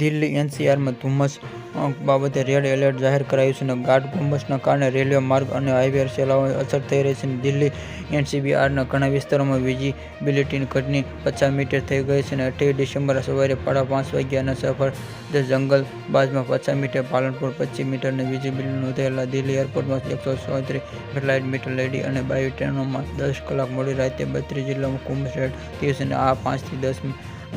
દિલ્હી એનસીઆરમાં ધુમ્મસ બાબતે red alert જાહેર કરાયું છે અને ગાઢ ધુમ્મસના કારણે રેલવે માર્ગ અને હાઈવે સેવાઓને અસર થઈ રહી છે. દિલ્હી એનસીઆરના ઘણા વિસ્તારોમાં વિઝિબિલિટી ઘટીને 50 મીટર થઈ ગઈ છે. 28 ડિસેમ્બરે સવારે 5:30 વાગ્યાના સફરજન જંગલ બાજમાં 50 મીટર, પાલનપુર 25 મીટરની વિઝિબિલિટી નોંધાયેલ. દિલ્હી એરપોર્ટમાં 137 ફ્લાઇટ મીટર લેડી અને બાય ટ્રેનોમાં 10 કલાક મોડી રાતે 32 જિલ્લાઓમાં ધુમ્મસ રેડ થયું છે અને આ 5 થી 10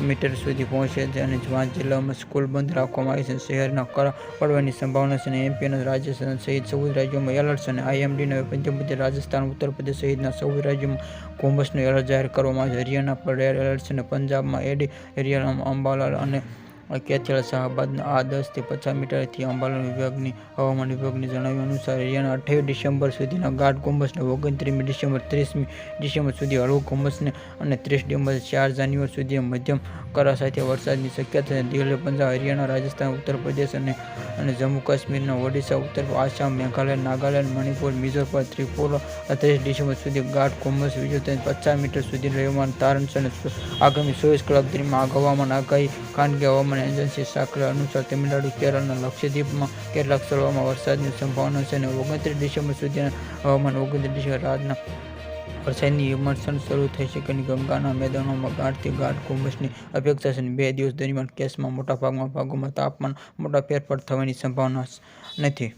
મીટર સુધી પહોંચે છે અને 5 જિલ્લાઓમાં સ્કૂલ બંધ રાખવામાં આવી છે. શહેરમાં કરા પડવાની સંભાવના છે અને એમપી અને રાજસ્થાન સહિત 14 રાજ્યોમાં એલર્ટ છે અને આઈએમડીને મધ્યપ્રદેશ, રાજસ્થાન, ઉત્તર પ્રદેશ સહિતના 14 રાજ્યોમાં ધુમ્મસનું એલર્ટ જાહેર કરવામાં આવ્યું છે. હરિયાણા પર રેડ એલર્ટ છે અને પંજાબમાં હરિયાણા અંબાલા અને કેથલ શાહબાદના આ 10 થી 50 મીટરથી અંબાલા વિભાગની હવામાન વિભાગની જણાવ્યા અનુસાર હરિયાણા 28 ડિસેમ્બર સુધીના ગાઢ ધુમ્મસને 29 ડિસેમ્બર 30 ડિસેમ્બર સુધી હળવું ધુમ્મસને અને 30 ડિસેમ્બર 4 જાન્યુઆરી સુધી મધ્યમ કરા સાથે વરસાદની શક્યતા છે. દિલ્હી, પંજાબ, હરિયાણા, રાજસ્થાન, ઉત્તર પ્રદેશ અને જમ્મુ કાશ્મીરના ઓડિશા, ઉત્તર આસામ, મેઘાલય, નાગાલેન્ડ, મણિપુર, મિઝોરમ, ત્રિપુરા 30 ડિસેમ્બર સુધી ગાઢ ધુમ્મસ વિજય 50 મીટર સુધી રહેવાનું તારણ છે અને આગામી 24 કલાક દરમિયાન હવામાન આગાહી ખાનગી હવામાન એજન્સી સાકરા અનુસાર તમિલનાડુ, કેરળના લક્ષદ્વીપમાં કેટલાક સ્થળોમાં વરસાદની સંભાવના છે અને 29 ડિસેમ્બર સુધીના હવામાન 29 ડિસેમ્બર રાતના વરસાદની હિમર્ષણ શરૂ થઈ શકે અને ગંગાના મેદાનોમાં ગાઢથી ગાઢ ધુમ્મસની અપેક્ષા છે. 2 દિવસ દરમિયાન કેસમાં મોટાભાગના ભાગોમાં તાપમાનમાં મોટા ફેરફાર થવાની સંભાવના નથી.